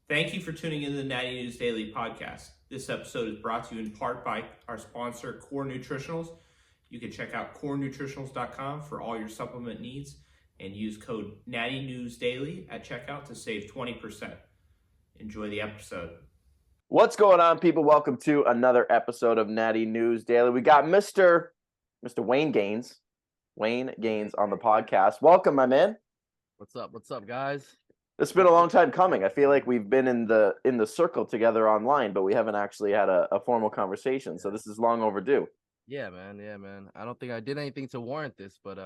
Thank you for tuning in to the Natty News Daily podcast. This episode is brought to you in part by our sponsor, Core Nutritionals. You can check out corenutritionals.com for all your supplement needs and use code Natty News Daily at checkout to save 20%. Enjoy the episode. What's going on, people? Welcome to another episode of Natty News Daily. We got Mr. WAYNEGAINS on the podcast. Welcome, my man. What's up, guys? It's been a long time coming. I feel like we've been in the circle together online, but we haven't actually had a formal conversation. So this is long overdue. Yeah, man. I don't think I did anything to warrant this, but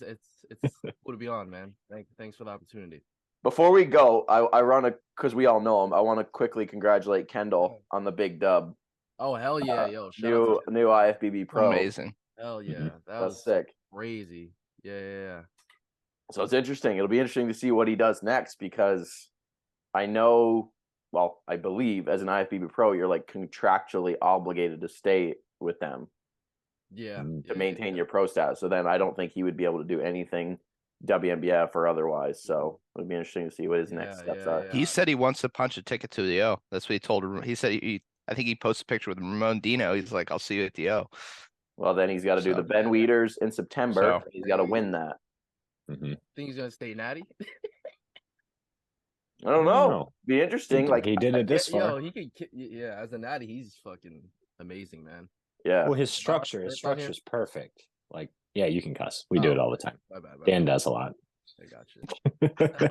it's cool to be on, man. Thanks for the opportunity. Before we go, I want to, because we all know him, I want to quickly congratulate Kendall on the big dub. Oh hell yeah, yo! New IFBB Pro. Amazing. Hell yeah, that was sick. Crazy. Yeah. So it's interesting. It'll be interesting to see what he does next, because I believe as an IFBB Pro, you're like contractually obligated to stay with them. Yeah. To maintain your pro status. So then I don't think he would be able to do anything WNBF or otherwise. So it'll be interesting to see what his next steps are. He said he wants to punch a ticket to the O. That's what he told her. He said I think he posted a picture with Ramon Dino. He's like, I'll see you at the O. Well, then he's got to do the Ben Weeders in September. So, he's got to win that. Think he's gonna stay natty? I don't know. Be interesting. Like he did it this far. Yo, he could. Yeah, as a natty, he's fucking amazing, man. Yeah. Well, his structure is perfect. Like, yeah, you can cuss. We do it all the time. My bad. Dan does a lot. I got you.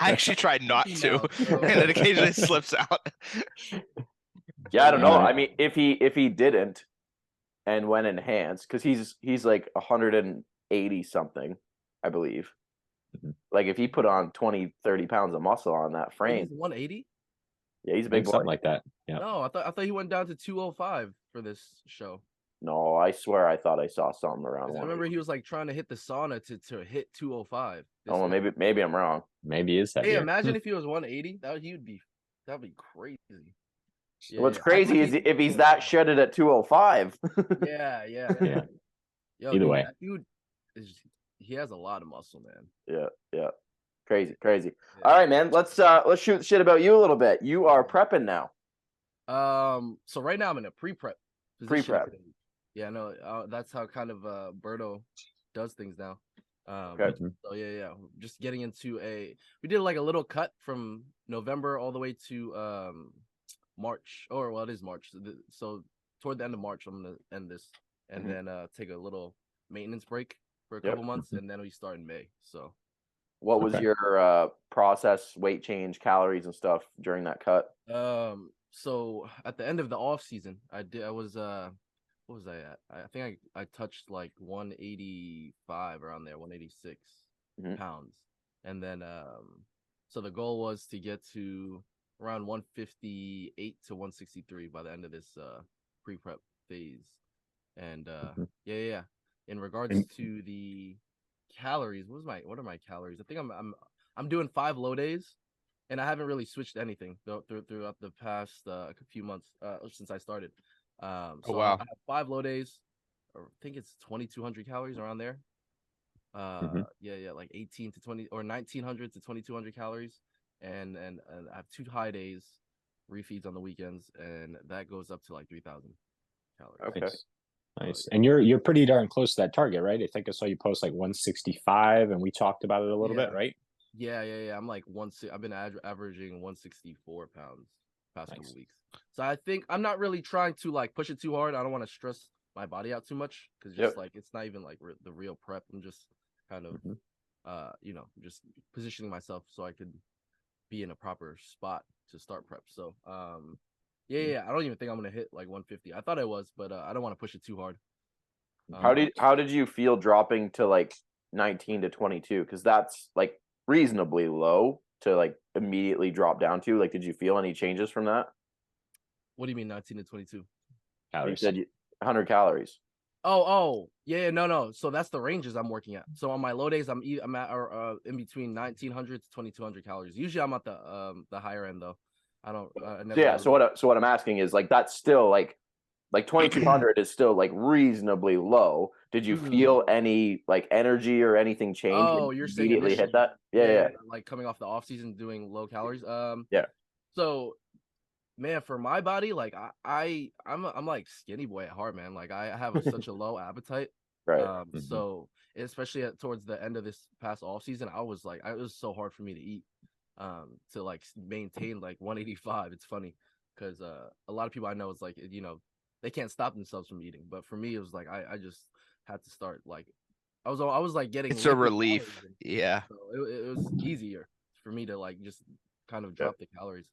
I actually tried not to, and it occasionally slips out. Yeah, I don't know. I mean, if he didn't and went enhanced, because he's like 180 something, I believe. Like if he put on 20, 30 pounds of muscle on that frame. He's 180? Yeah, he's a big boy. Something like that. Yeah. No, I thought he went down to 205 for this show. No, I swear I thought I saw something around. I remember he was like trying to hit the sauna to hit 205. Oh, well, maybe I'm wrong. Maybe he is that. Hey, imagine if he was 180. That'd be crazy. Yeah, what's crazy is if he's that shredded at 205. Yeah. Yo, Either way, dude he has a lot of muscle, man. Yeah. Crazy. Yeah. All right, man. Let's shoot shit about you a little bit. You are prepping now. So right now I'm in a pre-prep position. Pre-prep. Yeah, no, that's how kind of Berto does things now. Okay. So yeah, just getting into we did like a little cut from November all the way to March, it is March. So toward the end of March, I'm gonna end this and then take a little maintenance break for a couple months, and then we start in May. So, what was your process, weight change, calories, and stuff during that cut? So at the end of the off season, I was what was I at? I think I touched like 185 around there, 186 pounds, and then so the goal was to get to around 158 to 163 by the end of this pre-prep phase. And yeah. In regards to the calories, what are my calories? I think I'm doing 5 low days, and I haven't really switched anything throughout the past few months since I started. So wow. I have 5 low days. I think it's 2,200 calories around there. Yeah, like 18 to 20 or 1,900 to 2,200 calories, and I have 2 high days, refeeds on the weekends, and that goes up to like 3,000 calories. Okay. Nice. And you're pretty darn close to that target, right? I think I saw you post like 165, and we talked about it a little bit, right? Yeah. I'm like I've been averaging 164 pounds past couple weeks. So I think I'm not really trying to like push it too hard. I don't want to stress my body out too much, because just like it's not even like the real prep. I'm just kind of just positioning myself so I could be in a proper spot to start prep. So yeah, I don't even think I'm gonna hit like 150. I thought I was, but I don't want to push it too hard. How did you feel dropping to like 19 to 22? Because that's like reasonably low to like immediately drop down to. Like, did you feel any changes from that? What do you mean 19 to 22? Calories. You said 100 calories. Oh, yeah, no. So that's the ranges I'm working at. So on my low days, I'm at in between 1,900 to 2,200 calories. Usually I'm at the higher end though. I don't. So what I'm asking is like that's still like 2,200 is still like reasonably low. Did you feel any like energy or anything change? Oh, you're saying immediately hit that? Yeah. Like coming off the off season doing low calories. Yeah. So, man, for my body, like I'm like skinny boy at heart, man. Like I have such a low appetite. Right. So especially towards the end of this past off season, I was like, it was so hard for me to eat, to like maintain like 185. It's funny because a lot of people I know is like, they can't stop themselves from eating, but for me, it was like I just had to start like I was like getting It's a liquid relief. calories in. Yeah. So it was easier for me to like just kind of drop the calories.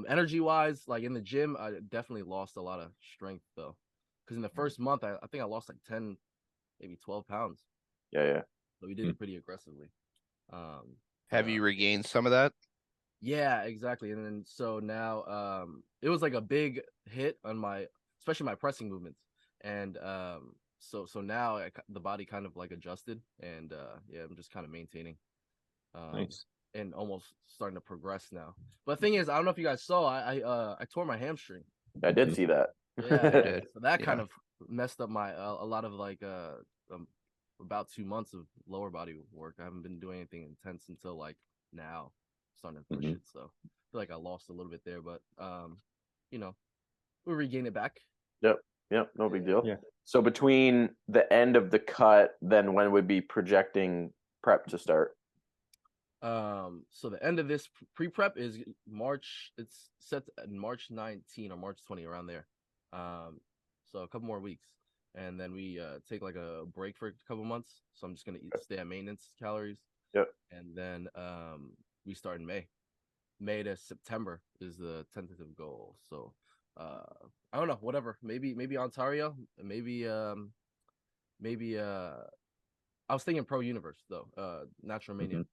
Energy wise, like in the gym, I definitely lost a lot of strength though, because in the first month, I think I lost like 10, maybe 12 pounds. Yeah. So we did it pretty aggressively. Have you regained some of that? Yeah, exactly. And then so now, it was like a big hit on especially my pressing movements, and so now the body kind of like adjusted, and yeah, I'm just kind of maintaining. Nice. And almost starting to progress now. But the thing is, I don't know if you guys saw, I tore my hamstring. I did see that. Yeah. did. So that Yeah. kind of messed up my a lot of like about 2 months of lower body work. I haven't been doing anything intense until like now, starting to push it. So I feel like I lost a little bit there, but we'll regain it back. Yep. No big deal. Yeah. So between the end of the cut, then when would be projecting prep to start? So the end of this pre-prep is March. It's set at March 19 or March 20, around there. So a couple more weeks, and then we take like a break for a couple months. So I'm just gonna stay at maintenance calories. Yep. And then we start in May. May to September is the tentative goal. So I don't know, whatever. Maybe Ontario. Maybe I was thinking Pro Universe though. Natural Mania.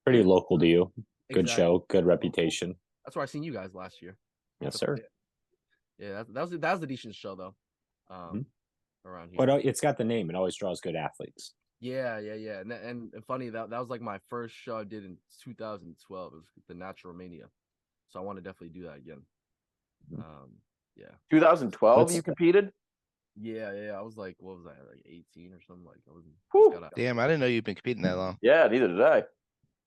Pretty local to you. Good Exactly. show, good reputation. That's where I seen you guys last year. Yes, sir. Yeah, that was a decent show though. Around here. But it's got the name. It always draws good athletes. Yeah. And funny that was like my first show I did in 2012. It was the Natural Mania, so I want to definitely do that again. Yeah. 2012, you competed? Yeah. I was like, what was I, like 18 or something? Like I was. Damn, I didn't know you've been competing that long. Yeah, neither did I.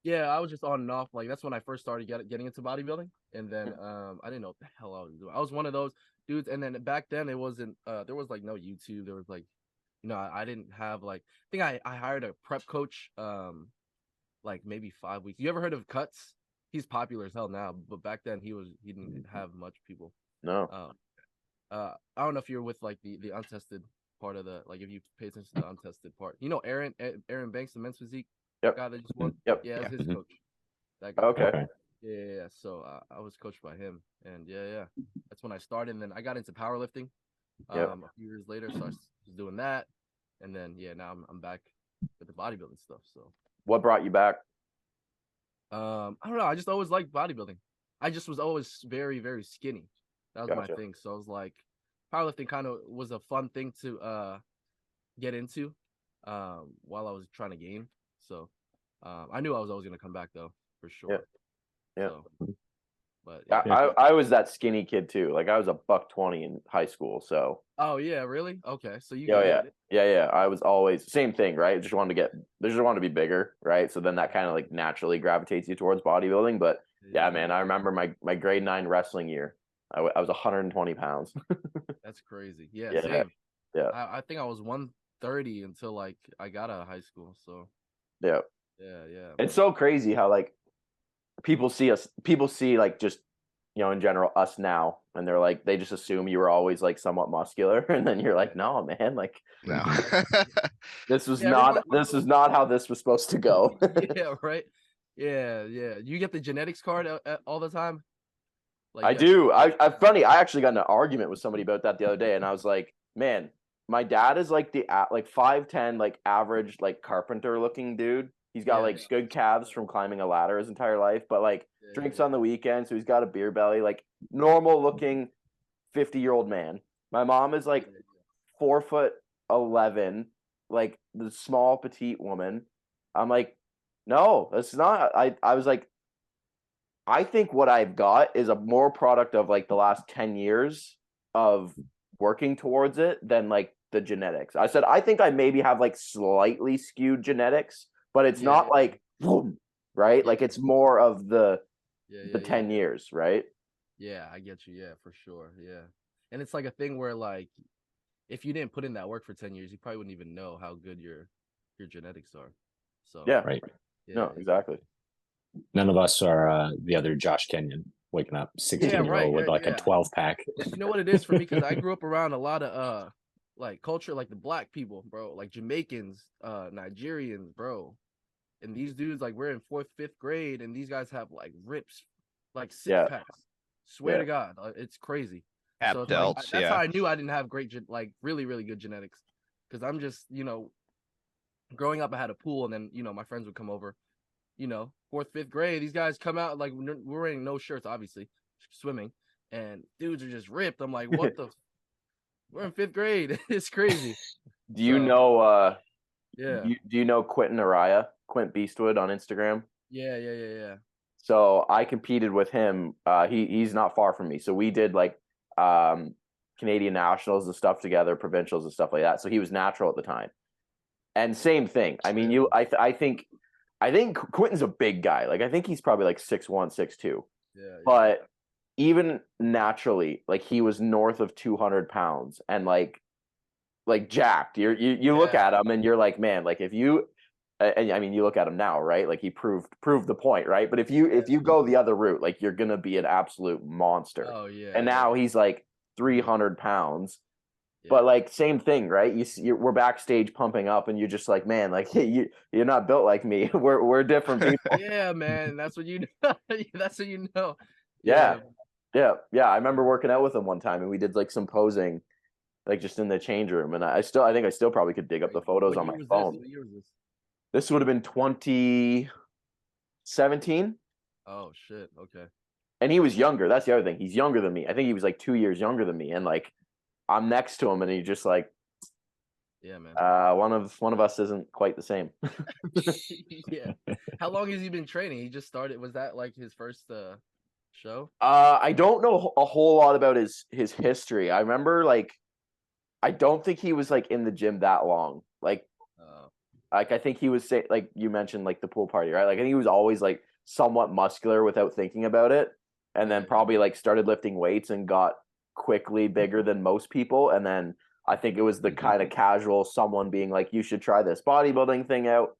Yeah, I was just on and off. Like that's when I first started getting into bodybuilding, and then I didn't know what the hell I was doing. I was one of those dudes, and then back then it wasn't. There was like no YouTube. There was like, I didn't have like. I think I hired a prep coach. Like maybe 5 weeks. You ever heard of Cuts? He's popular as hell now, but back then he didn't have much people. No. I don't know if you're with like the untested part of the, like if you pay attention to the untested part. Aaron Banks, the men's physique. Yep. Guy that just won. Yep. Yeah, that's his coach. That guy. Okay. Yeah. So I was coached by him, and yeah, that's when I started. And then I got into powerlifting. A few years later, so I was doing that, and then now I'm back with the bodybuilding stuff. So what brought you back? I don't know. I just always liked bodybuilding. I just was always very, very skinny. That was my thing. So I was like, powerlifting kind of was a fun thing to get into while I was trying to gain. So I knew I was always going to come back though, for sure. Yeah. So, but I was that skinny kid too. Like I was a $120 in high school. So. Oh yeah, really? Okay, so you. Yeah. I was always same thing, right? Just wanted to be bigger, right? So then that kind of like naturally gravitates you towards bodybuilding. But yeah, man, I remember my grade 9 wrestling year. I was 120 pounds. That's crazy. Yeah. Yeah. Same. I think I was 130 until like I got out of high school. So. Yeah. Yeah. It's so crazy how like people see like just in general us now, and they're like they just assume you were always like somewhat muscular, and then you're like, no man, like No. this is not how this was supposed to go. Yeah, right. Yeah. You get the genetics card all the time. Like, I do. I funny. I actually got in an argument with somebody about that the other day, and I was like, man, my dad is like the like 5'10", like average like carpenter looking dude. He's got like good calves from climbing a ladder his entire life, but like drinks on the weekend, so he's got a beer belly, like normal looking 50-year-old man. My mom is like 4'11", like the small petite woman. I'm like, no, that's not. I was like, I think what I've got is a more product of like the last 10 years of working towards it than like the genetics. I said, I think I maybe have like slightly skewed genetics, but it's not like, boom, right? Like it's more of the 10 years, right? Yeah, I get you. Yeah, for sure. Yeah. And it's like a thing where like if you didn't put in that work for 10 years, you probably wouldn't even know how good your genetics are. So Yeah. Right. yeah. No, exactly. None of us are the other Josh Kenyon waking up 16-year-old right. with like a Yeah. 12 pack. You know what it is for me? Because I grew up around a lot of like culture, like the black people, bro, like Jamaicans, Nigerians, bro. And these dudes, like, we're in 4th, 5th grade, and these guys have like rips, like 6 Yeah. packs. Swear Yeah. to God, it's crazy. Ab So it's like delts, that's how yeah. I knew I didn't have great, like, really, really good genetics. Because I'm just, growing up, I had a pool, and then my friends would come over. 4th, 5th grade, these guys come out like we're wearing no shirts, obviously, swimming, and dudes are just ripped. I'm like, what the? We're in 5th grade. It's crazy. Do you So, know yeah, do you know Quentin Araya, Quint Beastwood on Instagram? yeah. So I competed with him. He's not far from me. So we did like Canadian nationals and stuff together, provincials and stuff like that. So he was natural at the time. And same thing. I mean, I think Quentin's a big guy. Like I think he's probably like 6'1", 6'2". Yeah. But even naturally, like he was north of 200 pounds and like jacked. You look Yeah. at him and you're like, man, like if you and I mean you look at him now, right? Like he proved the point, right? But if you go the other route, like you're gonna be an absolute monster. Oh yeah. And now he's like 300 pounds. But like same thing, right? We're backstage pumping up, and you're just like, man, like hey, you're not built like me. We're different people. Yeah, man. That's what you know. That's what you know. Yeah. I remember working out with him one time, and we did like some posing, like just in the change room. And I think I still probably could dig up the photos on my phone. What year was this? This would have been 2017. Oh shit. Okay. And he was younger. That's the other thing. He's younger than me. I think he was like 2 years younger than me. And like I'm next to him, and he's just like, yeah, man. One of us isn't quite the same. Yeah. How long has he been training? He just started. Was that like his first show? I don't know a whole lot about his history. I remember like I don't think he was like in the gym that long. Like I think he was like you mentioned like the pool party, right? Like I think he was always like somewhat muscular without thinking about it, and then probably like started lifting weights and got quickly bigger than most people. And then I think it was the kind of casual someone being like, you should try this bodybuilding thing out.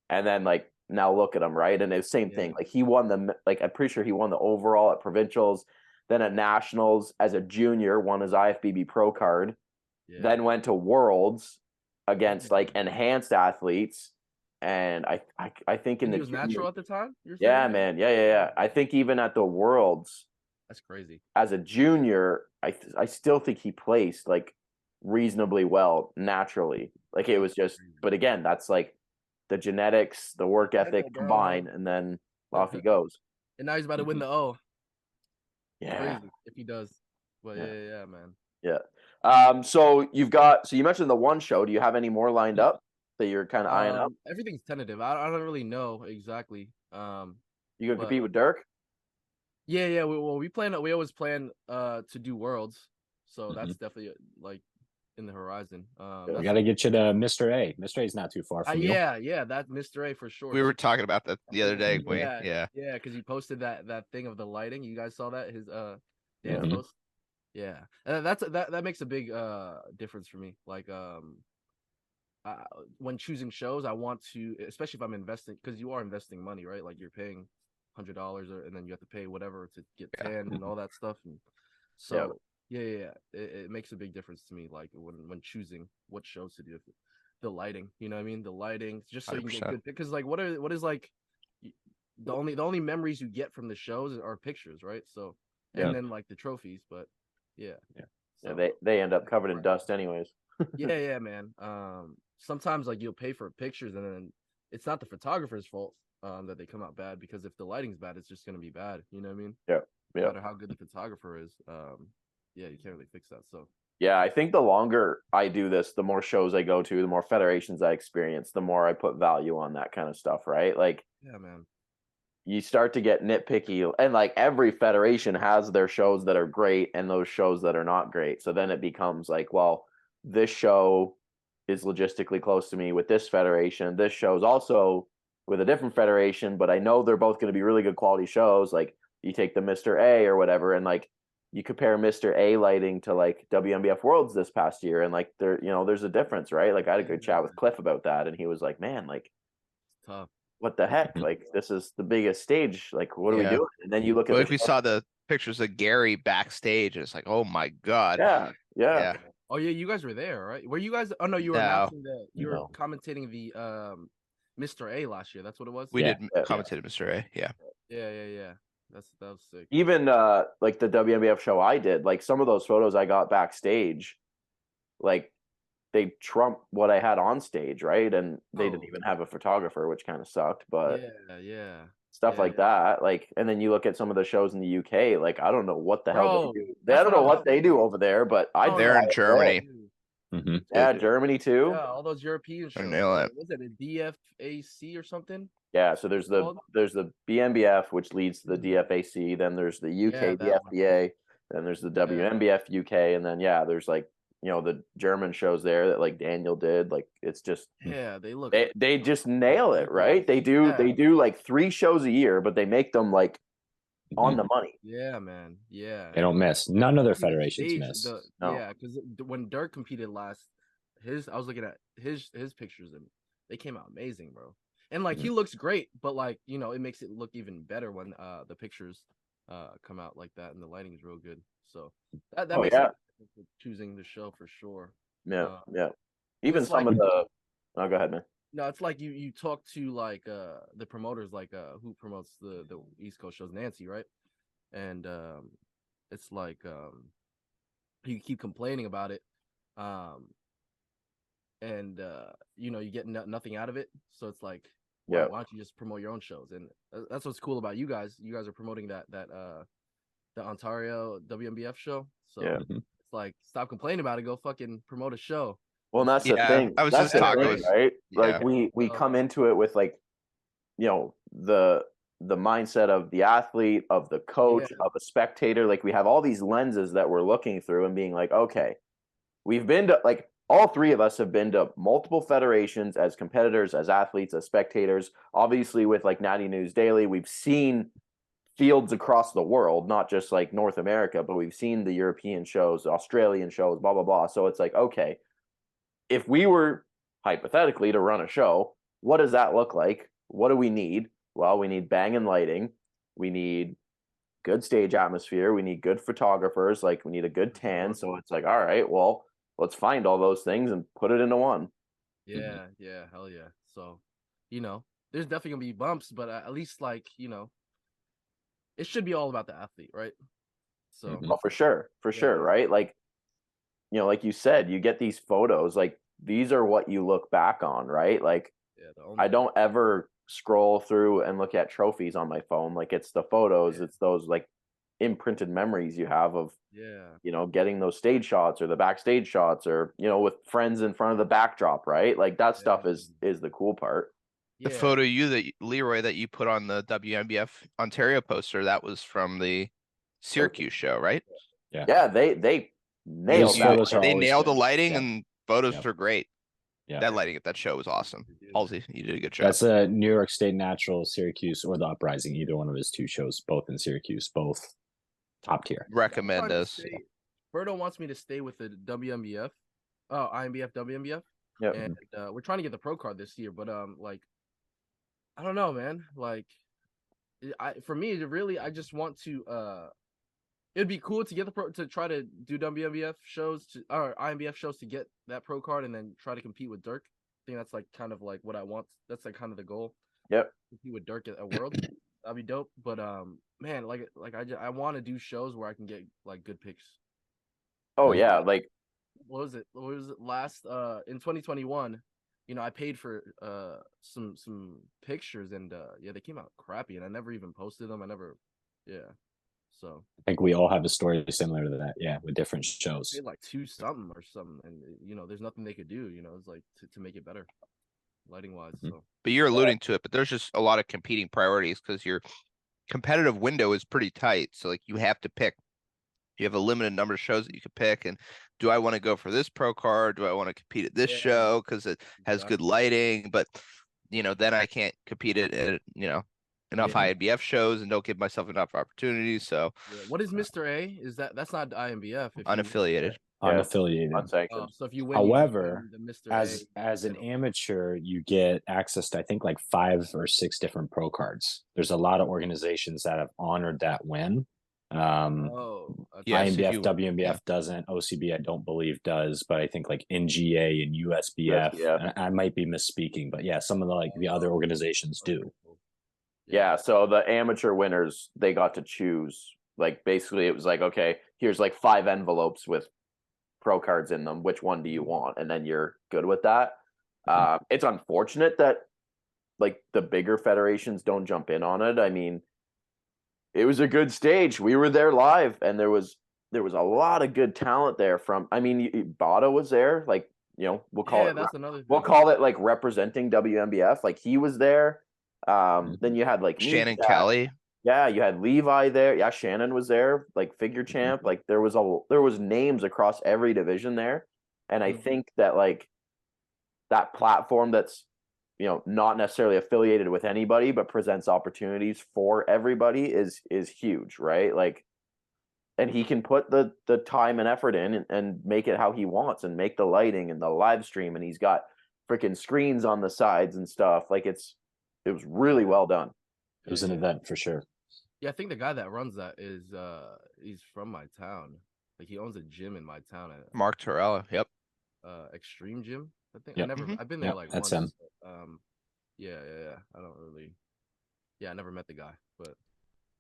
And then like now look at him, right? And it's same thing. Like he won I'm pretty sure he won the overall at provincials, then at nationals as a junior, won his IFBB pro card, then went to worlds against like enhanced athletes. And I think he was natural at the time. Yeah, man. Yeah. I think even at the worlds, that's crazy. As a junior, I still think he placed like reasonably well naturally. Like it was just, but again, that's like the genetics, the work ethic combined, and then off he goes. And now he's about to win the O. Yeah, crazy if he does. But yeah, man. Yeah. So you mentioned the one show. Do you have any more lined up that you're kind of eyeing up? Everything's tentative. I don't really know exactly. You gonna compete with Dirk? Yeah. We always plan to do worlds, so that's definitely like in the horizon. We got to get you to Mr. A. Mr. A is not too far from you. Yeah, that Mr. A for sure. We were talking about that the other day. Yeah, because he posted that thing of the lighting. You guys saw that his dance post. Yeah, and that makes a big difference for me. Like when choosing shows, I want to, especially if I'm investing, because you are investing money, right? Like you're paying $100, and then you have to pay whatever to get tan and all that stuff. And so it makes a big difference to me. Like when choosing what shows to do, the lighting, you know what I mean? The lighting, just so 100%. You can get good. Because like what is like the only memories you get from the shows are pictures, right? So and then like the trophies, but so, they end up covered in dust anyways. yeah, man. Sometimes like you'll pay for pictures, and then it's not the photographer's fault that they come out bad, because if the lighting's bad, it's just gonna be bad. You know what I mean? Yeah. No matter how good the photographer is, you can't really fix that. So yeah, I think the longer I do this, the more shows I go to, the more federations I experience, the more I put value on that kind of stuff, right? Like, yeah, man. You start to get nitpicky, and like every federation has their shows that are great and those shows that are not great. So then it becomes like, well, this show is logistically close to me with this federation. This show's also with a different federation, but I know they're both going to be really good quality shows. Like, you take the Mr. A or whatever, and like you compare Mr. A lighting to like WNBF Worlds this past year, and like there's a difference, right? Like I had a good chat with Cliff about that, and he was like, man, like It's tough. what the heck? Like this is the biggest stage. Like what are we Yeah. doing? And then you look at Like we saw the pictures of Gary backstage, and it's like, oh my god. Yeah. Oh yeah, you guys were there, right? Were you guys? Oh no, you were No. announcing you were No. commentating the Mr. A last year. That's what it was. We Yeah. did commentate Mr. A. Yeah. Yeah. That was sick. Even like the WNBF show I did, like some of those photos I got backstage, like they trump what I had on stage, right? And they didn't even have a photographer, which kind of sucked, but Yeah. stuff like that. Like, and then you look at some of the shows in the UK, like I don't know what the hell they do. I don't know what they do over there, but They're in Germany. Yeah, Germany too. Yeah, all those European shows. nail it. Was it a DFAC or something? Yeah, so there's the BNBF, which leads to the DFAC. Then there's the UK DFBA. Then there's the WNBF UK, and then there's like the German shows there that like Daniel did. Like it's just they look they just nail it, right? They do like 3 shows a year, but they make them like on the money. Yeah, man. Yeah, They don't miss. None of their federations miss. No. Yeah, because when Dirk competed last, I was looking at his pictures and they came out amazing, bro. And like he looks great, but like it makes it look even better when the pictures come out like that and the lighting is real good. So that makes sense for choosing the show for sure. Yeah. Even some of the go ahead, man. No, it's like you talk to like the promoters, like who promotes the East Coast shows, Nancy, right? And it's like you keep complaining about it, and you get nothing out of it. So it's like, why don't you just promote your own shows? And that's what's cool about you guys. You guys are promoting that the Ontario WNBF show. So it's like, stop complaining about it. Go fucking promote a show. Well, and that's the thing. I was that's just talking, right? Like we come into it with like, the mindset of the athlete, of the coach, of a spectator. Like we have all these lenses that we're looking through and being like, okay, we've been to like all 3 of us have been to multiple federations as competitors, as athletes, as spectators. Obviously, with like Natty News Daily, we've seen fields across the world, not just like North America, but we've seen the European shows, Australian shows, blah blah blah. So it's like, okay, if we were hypothetically to run a show, what does that look like? What do we need? Well, we need banging lighting. We need good stage atmosphere. We need good photographers. Like we need a good tan. So it's like, all right, well, let's find all those things and put it into one. Yeah, hell yeah. So, there's definitely gonna be bumps, but at least like, it should be all about the athlete, right? So well, for sure, right? Like, like you said, you get these photos, like these are what you look back on, right? Like I don't ever scroll through and look at trophies on my phone. Like it's the photos, it's those like imprinted memories you have of getting those stage shots or the backstage shots or with friends in front of the backdrop, right? Like that stuff is the cool part. The photo Leroy, that you put on the WNBF Ontario poster, that was from the Syracuse show, right? Yeah, they nailed that. They nailed the lighting and photos are great. Yeah, that lighting at that show was awesome. Halsey, you did a good job. That's a New York State Natural, Syracuse, or the Uprising. Either one of his 2 shows, both in Syracuse, both top tier. Recommend us. Berto wants me to stay with the WNBF, INBF, WNBF. Yeah, and we're trying to get the pro card this year, but like, I don't know, man. Like, for me, really, I just want to. It'd be cool to get to try to do WNBF shows or INBF shows to get that pro card and then try to compete with Dirk. I think that's like kind of like what I want. That's like kind of the goal. Yep. Compete with Dirk at a World. That'd be dope. But man, like I want to do shows where I can get like good picks. Oh yeah, like what was it last in 2021? I paid for some pictures and they came out crappy and I never even posted them. So I think we all have a story similar to that, with different shows. They like 2 something or something, and there's nothing they could do. It's like to make it better, lighting wise. So, but you're alluding to it. But there's just a lot of competing priorities because your competitive window is pretty tight. So like you have to pick. You have a limited number of shows that you could pick, and do I want to go for this pro card? Do I want to compete at this show because it has good lighting? But then I can't compete at enough Yeah. INBF shows and don't give myself enough opportunities. So Yeah. What is Mr. A? Is that's not INBF? If you unaffiliated. Yeah. Unaffiliated. Unsanctioned. so if you win, However, you win the Mr. as an amateur, you get access to I think like 5 or 6 different pro cards. There's a lot of organizations that have honored that win. Oh, Yes, if INBF, you- WNBF yeah. doesn't. OCB, I don't believe does, but I think like NGA and USBF. USBF. I might be misspeaking, but yeah, some of the other organizations do. Yeah, so the amateur winners, they got to choose. Like basically it was like, okay, here's like 5 envelopes with pro cards in them. Which one do you want? And then you're good with that. It's unfortunate that like the bigger federations don't jump in on it. I mean, it was a good stage. We were there live, and there was a lot of good talent there. From I mean, Bada was there. Like we'll call it. That's another. We'll call it like representing WNBF. Like he was there. Then you had like Shannon Kelly. Yeah, you had Levi there. Yeah, Shannon was there, like figure champ. Like there was names across every division there. And I think that like that platform that's not necessarily affiliated with anybody but presents opportunities for everybody is huge, right? Like, and he can put the time and effort in and make it how he wants and make the lighting and the live stream, and he's got freaking screens on the sides and stuff. Like it was really well done. It was an event for sure. Yeah, I think the guy that runs that is he's from my town. Like he owns a gym in my town. Mark Torella. Yep. Extreme Gym. I think Yep. I've been there Yep, like that's once. him. But, yeah. I don't really. Yeah, I never met the guy, but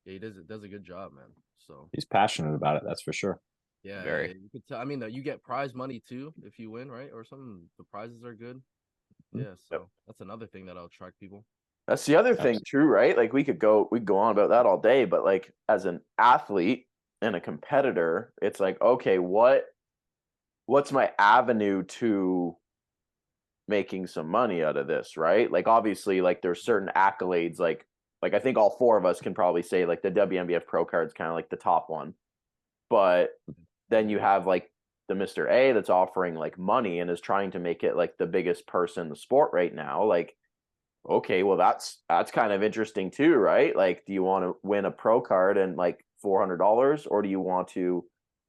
yeah, he does a good job, man. So He's passionate about it, that's for sure. yeah, Very. you could tell. I mean, you get prize money too if you win, right, or something. The prizes are good. Yeah, so that's another thing that'll attract people. That's the other thing, true, right? Like we could go on about that all day, but like as an athlete and a competitor, it's like, okay, what's my avenue to making some money out of this, right? Like obviously, like there's certain accolades, like I think all 4 of us can probably say like the WNBF Pro Card's kind of like the top one, but then you have like the Mr. A that's offering like money and is trying to make it like the biggest purse in the sport right now. Like, okay, well that's kind of interesting too, right? Like, do you want to win a pro card and like $400, or do you want to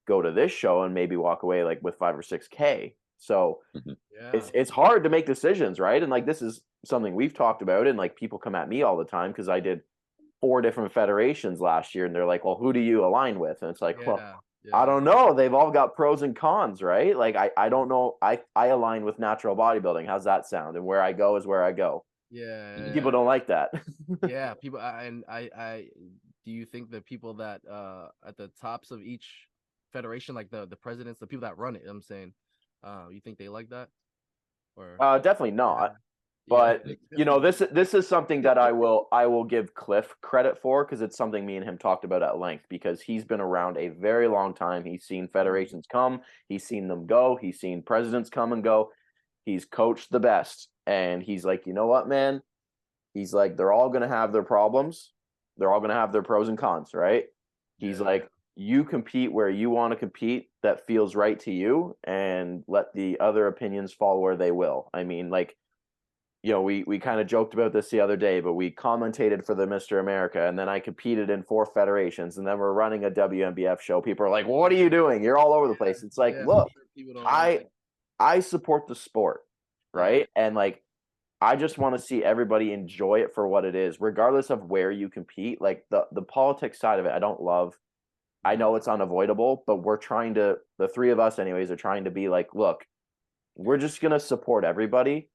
go to this show and maybe walk away like with 5 or 6K? So it's hard to make decisions, right? And like this is something we've talked about, and like people come at me all the time because I did 4 different federations last year, and they're like, well, who do you align with? And it's like, well, I don't know. They've all got pros and cons, right? Like I don't know. I align with natural bodybuilding. How's that sound? And where I go is where I go. Yeah. People don't like that. Yeah, people. I do you think the people that at the tops of each federation, like the presidents, the people that run it, I'm saying, you think they like that? Or definitely not. But this is something that I will give Cliff credit for, because it's something me and him talked about at length, because he's been around a very long time. He's seen federations come, he's seen them go, he's seen presidents come and go. He's coached the best, and he's like, you know what, man? He's like, they're all gonna have their problems, they're all gonna have their pros and cons, right? He's like, you compete where you want to compete that feels right to you, and let the other opinions fall where they will. I mean, like, we kind of joked about this the other day, but we commentated for the Mr. America, and then I competed in 4 federations, and then we're running a WNBF show. People are like, well, what are you doing? You're all over the place. It's like, look, I support the sport, right? And like, I just want to see everybody enjoy it for what it is, regardless of where you compete. Like the politics side of it, I don't love. I know it's unavoidable, but we're trying to, the 3 of us anyways, are trying to be like, look, we're just going to support everybody.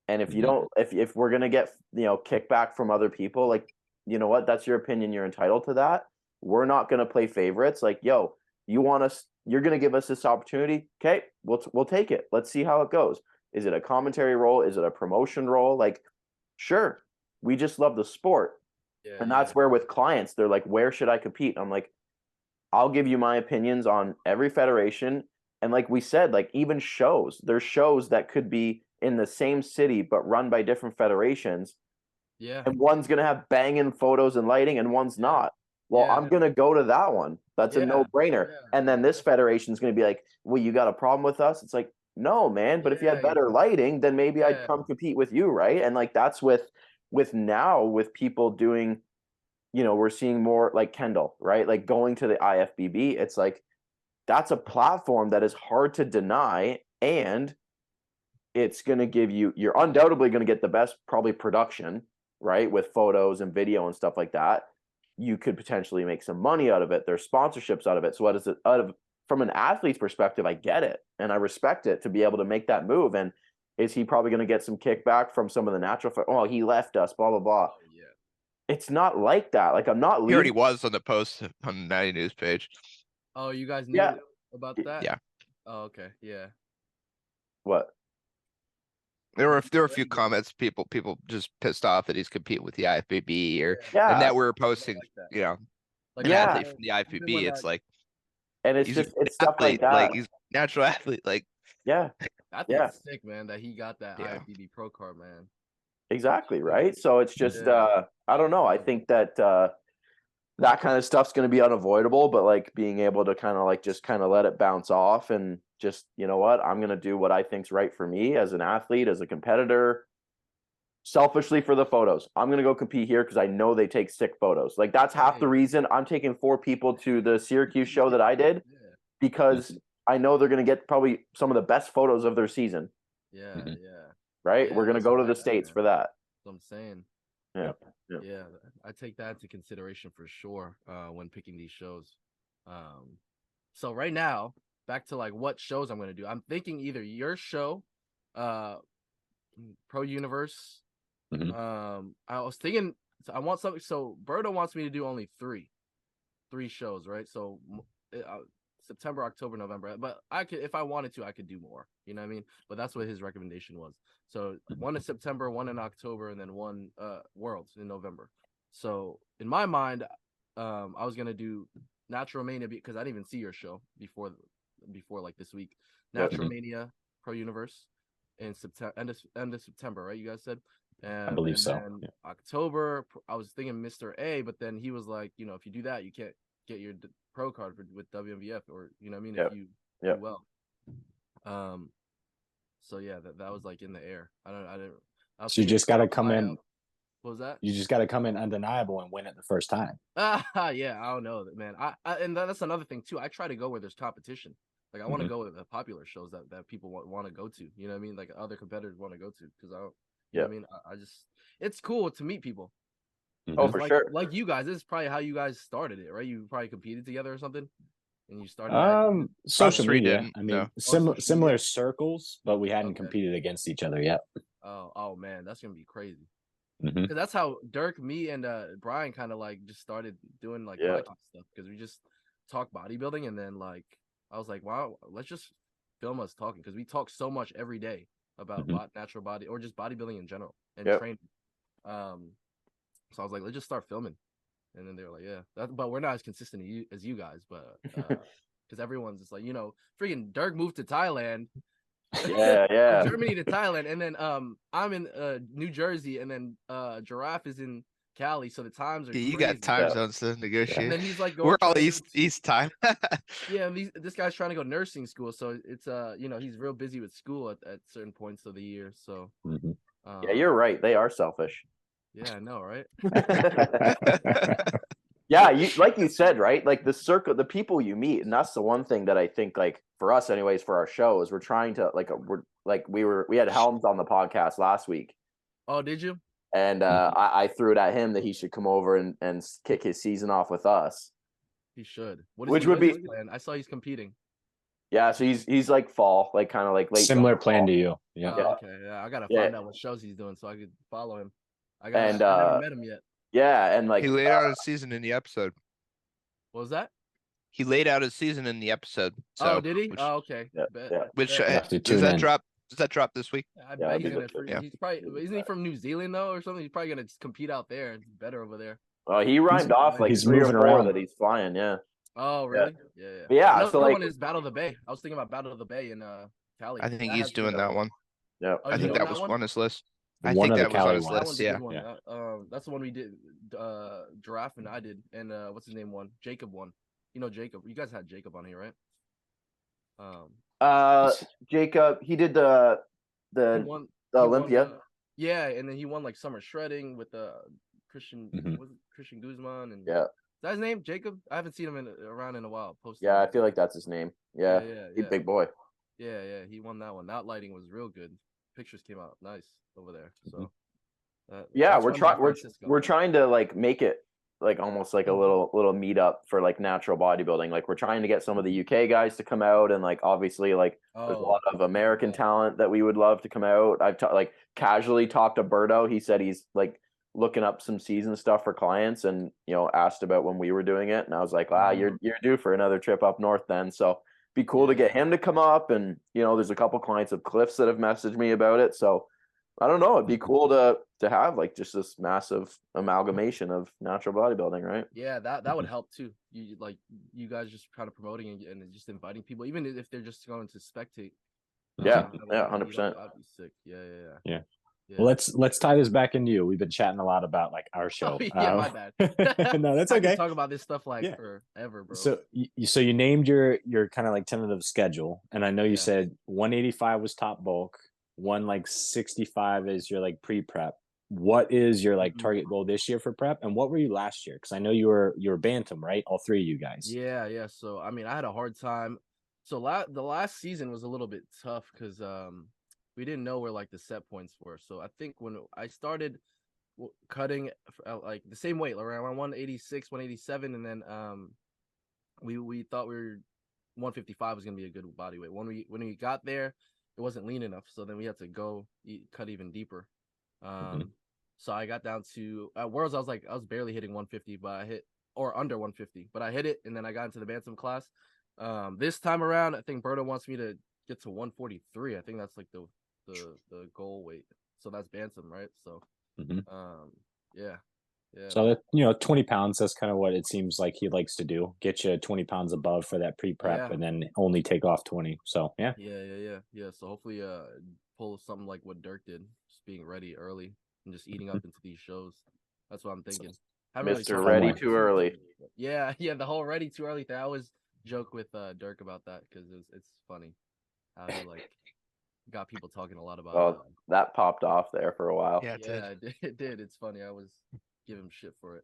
And if you don't, if we're going to get, kickback from other people, like, you know what, that's your opinion. You're entitled to that. We're not going to play favorites. Like, yo, you want us, you're going to give us this opportunity. Okay, we'll take it. Let's see how it goes. Is it a commentary role? Is it a promotion role? Like, sure. We just love the sport. And that's where with clients, they're like, where should I compete? I'm like, I'll give you my opinions on every federation. And like we said, like even shows, there's shows that could be in the same city, but run by different federations. Yeah. And one's going to have banging photos and lighting, and one's not. Well, I'm going to go to that one. That's a no-brainer. And then this federation is going to be like, well, you got a problem with us? It's like, no, man. But if you had better lighting, then maybe I'd come compete with you, right? And like that's with now with people doing we're seeing more like Kendall, right? Like going to the IFBB, it's like that's a platform that is hard to deny, and it's going to give you're undoubtedly going to get the best probably production, right? With photos and video and stuff like that. You could potentially make some money out of it. There's sponsorships out of it. So what is it from an athlete's perspective? I get it and I respect it to be able to make that move. And is he probably going to get some kickback from some of the natural? Oh, he left us, blah, blah, blah. Oh, yeah. It's not like that. Like I'm not He already leaving. was on the post on the Natty News page. Oh, you guys knew Yeah. about that? Yeah. Oh, okay. Yeah. What? There were a few comments, people just pissed off that he's competing with the IFBB or Yeah. and that we're posting, like that. you know, Like an Yeah. athlete from the IFBB. It's like And it's he's just, an it's stuff like athlete, that. like he's a natural athlete. Like Yeah, I think Yeah. it's sick, man, that he got that Yeah. IFBB pro card, man. exactly. Right. So it's just, Yeah. I don't know. I think that, that kind of stuff's going to be unavoidable, but like being able to kind of like just kind of let it bounce off and just, you know what, I'm going to do what I think's right for me as an athlete, as a competitor, selfishly for the photos. I'm going to go compete here because I know they take sick photos. Like that's half the reason I'm taking 4 people to the Syracuse show that I did, Yeah. because I know they're going to get probably some of the best photos of their season. Yeah. Mhm. Yeah. Right. Yeah, We're going to that's go to what the I- States yeah. for that. That's what I'm saying. Yeah. Yeah, I take that into consideration for sure when picking these shows. So right now, back to like what shows I'm gonna do. I'm thinking either your show, Pro Universe. Mhm. I was thinking I want something. So Berto wants me to do only three shows, right? So September, October, November. But I could, if I wanted to, I could do more. You know what I mean? But that's what his recommendation was. So one in September, one in October, and then one Worlds in November. So in my mind, I was gonna do Natural Mania because I didn't even see your show before like this week. Natural Mania Pro Universe in September, end of September, right? You guys said. I believe and so. Then October, I was thinking Mr. A, but then he was like, if you do that, you can't get your pro card with WMVF, or you know what I mean, if you do well. So yeah, that was like in the air. I didn't. So you just got to come in. What was that? You just got to come in undeniable and win it the first time. Yeah, I don't know, man. And that's another thing too. I try to go where there's competition. Like I want to go with the popular shows that people want to go to. You know what I mean? Like other competitors want to go to because I don't. You know what I mean? I just, it's cool to meet people. Oh, for sure. Like you guys, this is probably how you guys started it, right? You probably competed together or something, and you started. Social three media. didn't, I mean, no. similar circles, but we hadn't Okay. competed against each other yet. Oh man, that's gonna be crazy. Mhm. Because that's how Dirk, me, and Brian kind of like just started doing like podcast stuff because we just talk bodybuilding, and then like I was like, wow, let's just film us talking because we talk so much every day about natural body or just bodybuilding in general and training. So I was like, let's just start filming, and then they were like, yeah, but we're not as consistent as you guys, but because everyone's just like, freaking Dirk moved to Thailand. Yeah. Germany to Thailand, and then I'm in New Jersey, and then Giraffe is in Cali, so the times are you crazy. got time zones to negotiate. And then he's like, we're all East time. Yeah, and this guy's trying to go nursing school, so it's he's real busy with school at certain points of the year. So yeah, you're right. They are selfish. Yeah, I know, right? Yeah, like you said, right? Like the circle, the people you meet, and that's the one thing that I think, like for us, anyways, for our show, is we're trying to we had Helms on the podcast last week. Oh, did you? And I threw it at him that he should come over and kick his season off with us. He should. Which would be plan? I saw he's competing. Yeah, so he's like fall, like kind of like late. Similar plan to you. Yeah. Okay. Yeah, I gotta find out what shows he's doing so I could follow him. I never met him yet. Yeah, and like he laid out his season in the episode. What was that? He laid out his season in the episode. So, did he? Okay. Which does that drop? Does that drop this week? I bet he's gonna. He's probably isn't he from New Zealand though or something? He's probably gonna compete out there. It's better over there. He rhymed off like he's 3 or moving 4 around. that he's flying. Yeah. Oh really? Yeah. Another so like one is Battle of the Bay. I was thinking about Battle of the Bay in Cali. I think he's doing that one. Yeah. I think that was on his list. I One think of the that was on Cali his ones. list. Yeah. That's the one we did. Giraffe and I did, and what's his name? Jacob won. You know Jacob. You guys had Jacob on here, right? Jacob, he did the He won Olympia. yeah, and then he won like summer shredding with the Was it Christian Guzman and Yeah. Is that his name? Jacob? I haven't seen him around in a while. Yeah, I feel like that's his name. Yeah. He's a big boy. Yeah. He won that one. That lighting was real good. Pictures came out nice over there. So yeah, we're trying to like make it like almost like a little meetup for like natural bodybuilding. Like we're trying to get some of the UK guys to come out, and like obviously like there's a lot of American talent that we would love to come out. I've like casually talked to Berto. He said he's like looking up some season stuff for clients, and asked about when we were doing it, and I was like, wow, you're due for another trip up north then. So be cool to get him to come up, and there's a couple clients of Cliff's that have messaged me about it. So I don't know, it'd be cool to have like just this massive amalgamation of natural bodybuilding, right? Yeah, that would help too. You guys just kind of promoting and just inviting people, even if they're just going to spectate. Yeah, 100%. That'd be sick. Yeah. Well, let's tie this back into you. We've been chatting a lot about like our show. My bad. No, that's I okay. can talk about this stuff forever, bro. So you named your kind of like tentative schedule, and I know you said 185 was top bulk, 165 is your like pre-prep. What is your like target goal this year for prep, and what were you last year? Because I know you were bantam, right? All three of you guys. Yeah. So I mean, I had a hard time. So the last season was a little bit tough because we didn't know where like the set points were. So I think when I started cutting like the same weight around 186, 187, and then we thought 155 was gonna be a good body weight. When we got there, it wasn't lean enough, so then we had to cut even deeper. So I got down to at Worlds. I was barely hitting 150, but I hit or under 150, but I hit it, and then I got into the bantam class. This time around, I think Berto wants me to get to 143. I think that's like the goal weight. So that's bantam, right? So yeah. So that 20 pounds, that's kind of what it seems like he likes to do. Get you 20 pounds above for that pre-prep and then only take off 20. So yeah. So hopefully pull something like what Dirk did, just being ready early and just eating up into these shows. That's what I'm thinking. Mr. Ready too early. Yeah, the whole ready too early thing. I always joke with Dirk about that because it's funny how he like got people talking a lot about that popped off there for a while. Yeah, it did. It's funny. I always give him shit for it.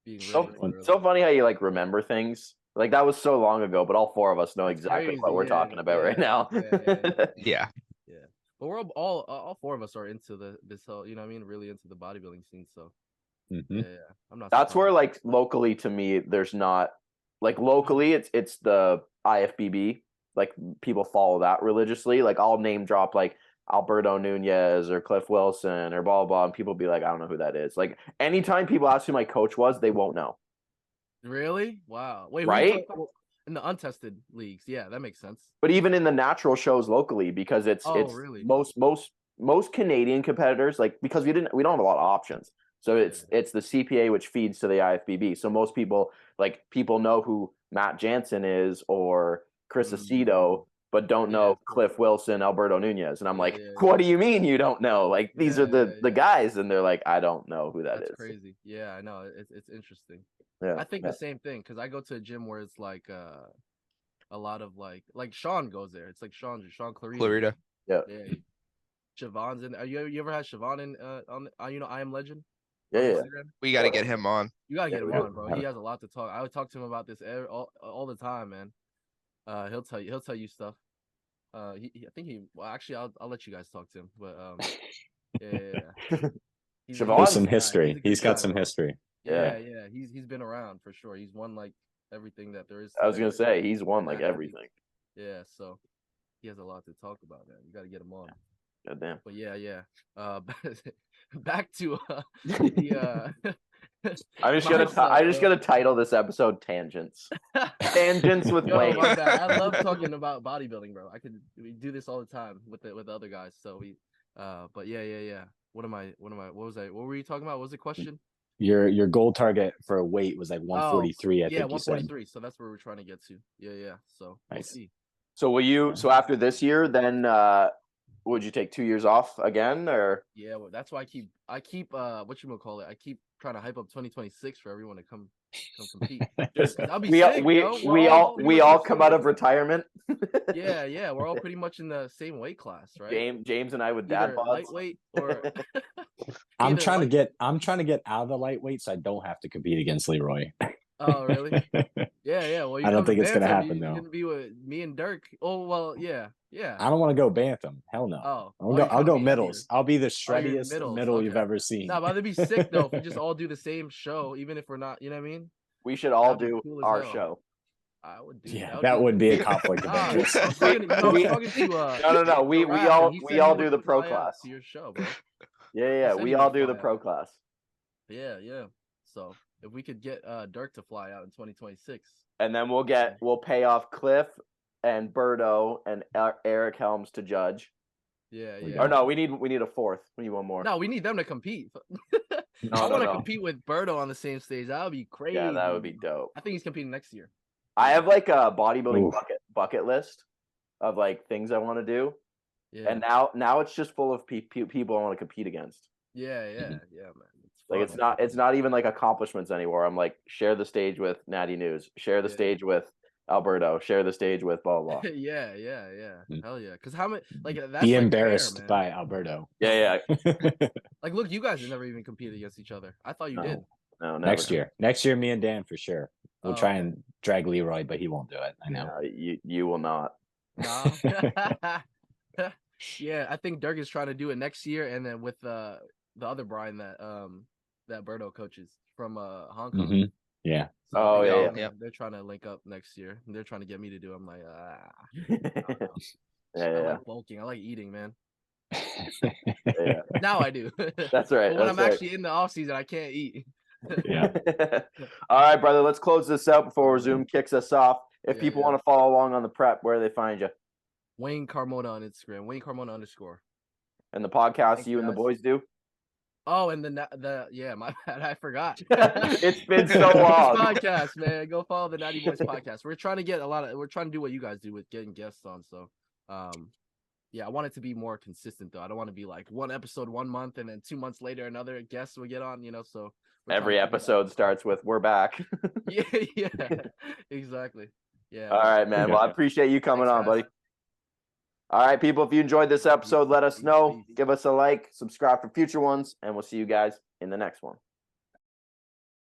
Being so funny how you like remember things. Like that was so long ago, but all four of us know exactly what we're talking about right now. Yeah. But we're all four of us are into this whole, really into the bodybuilding scene. So I'm not. That's where like locally to me, there's not like locally it's the IFBB. Like people follow that religiously. Like I'll name drop like Alberto Nunez or Cliff Wilson or blah blah, and people be like, I don't know who that is. Like anytime people ask who my coach was, they won't know. Really? Wow. Wait, right? In the untested leagues, yeah, that makes sense. But even in the natural shows locally, because it's really? most Canadian competitors, like because we don't have a lot of options. So it's the CPA which feeds to the IFBB. So most people know who Matt Jansen is or Chris Aceto, but don't know Cliff Wilson, Alberto Nunez. And I'm like, what do you mean you don't know? Like these are the guys, and they're like, I don't know who that is. That's crazy. Yeah, I know. It's interesting. Yeah, I think the same thing because I go to a gym where it's like a lot of like Sean goes there. It's like Sean Clarita. Yeah. Siobhan's in. You ever had Siobhan in on I Am Legend? Yeah. We got to get him on. You gotta get him on, bro. He has a lot to talk. I would talk to him about this all the time, man. He'll tell you stuff. I think I'll let you guys talk to him, but yeah. He's got some history. He's got some history. Yeah. He's been around for sure. He's won like everything that there is. I was gonna say he's won like everything. Yeah, so he has a lot to talk about, man. You got to get him on. God damn. But yeah. Back to the. I'm just gonna title this episode "Tangents." Tangents with Wayne. I love talking about bodybuilding, bro. We do this all the time with the other guys. So but yeah. What were you talking about? What was the question? Your goal target for a weight was like 143. I think 143. So that's where we're trying to get to. Yeah. So nice. We'll see. So will you? So after this year, then would you take 2 years off again, or? Yeah, well, that's why I keep I keep trying to hype up 2026 for everyone to come compete. We all come out of retirement Yeah. We're all pretty much in the same weight class, right? James and I with dad Either bods. lightweight or I'm either trying to light- get out of the lightweight so I don't have to compete against Leroy. Oh, really? Yeah. Well, you I don't come to think it's gonna Bantam, happen you're though. gonna be with me and Dirk. Oh, well, yeah. I don't want to go bantam. Hell no. Oh, I'll go middles. I'll be the Oh, you're shreddiest middles, middle you've okay. ever seen. No, but that'd be sick though if we just all do the same show, even if we're not. You know what I mean? We should all That'd be do cool as our hell. show. I would do. Yeah, that would be a conflict of Nah, interest. I was talking to No. We Rad, all and he we said all he do would the pro fly out class. to your show, bro. Yeah. said We he all would do the fly pro out. class. Yeah. So if we could get Dirk to fly out in 2026, And then we'll pay off Cliff and Berto and Eric Helms to judge. yeah. Or no, we need a fourth. We need one more. No, we need them to compete. No, I want to no. compete with Berto on the same stage. That would be crazy. Yeah, that would be dope. I think he's competing next year. I have like a bodybuilding Oof. bucket list of like things I want to do, Yeah. and now it's just full of people I want to compete against. Yeah, man. Like it's not even like accomplishments anymore. I'm like, share the stage with Natty News, share the stage with Alberto, share the stage with blah blah. yeah. Hell yeah. Because how many like that's Be like embarrassed fair, man. by Alberto. Yeah. Like, look, you guys have never even competed against each other. I thought you did. No, never. Next year, me and Dan for sure. We'll Oh, try okay. and drag Leroy, but he won't do it. I know. No, you will not. No. Yeah, I think Dirk is trying to do it next year, and then with the other Brian that Berto coaches from Hong Kong. Mhm. Yeah. So, Oh, yeah, yeah. they're trying to link up next year. They're trying to get me to do it. I'm like, I Yeah. like bulking. I like eating, man. Yeah. Now I do. That's right. But when I'm actually in the off season, I can't eat. Yeah. All right, brother. Let's close this out before Zoom kicks us off. If Yeah, people yeah. want to follow along on the prep, where do they find you? Wayne Carmona on Instagram. Wayne Carmona _ And the podcast Thanks, you and the guys. boys do? Oh, and the my bad, I forgot. It's been so Natty Boys long. podcast, man. Go follow the Natty Boys podcast. We're trying to do what you guys do with getting guests on. So, yeah, I want it to be more consistent though. I don't want to be like one episode 1 month and then 2 months later another guest will get on. So Every episode starts with "We're back." yeah, exactly. Yeah. All right, man. Well, I appreciate you coming Thanks, on, guys. buddy. All right, people. If you enjoyed this episode, let us know. Peace. Give us a like, subscribe for future ones, and we'll see you guys in the next one.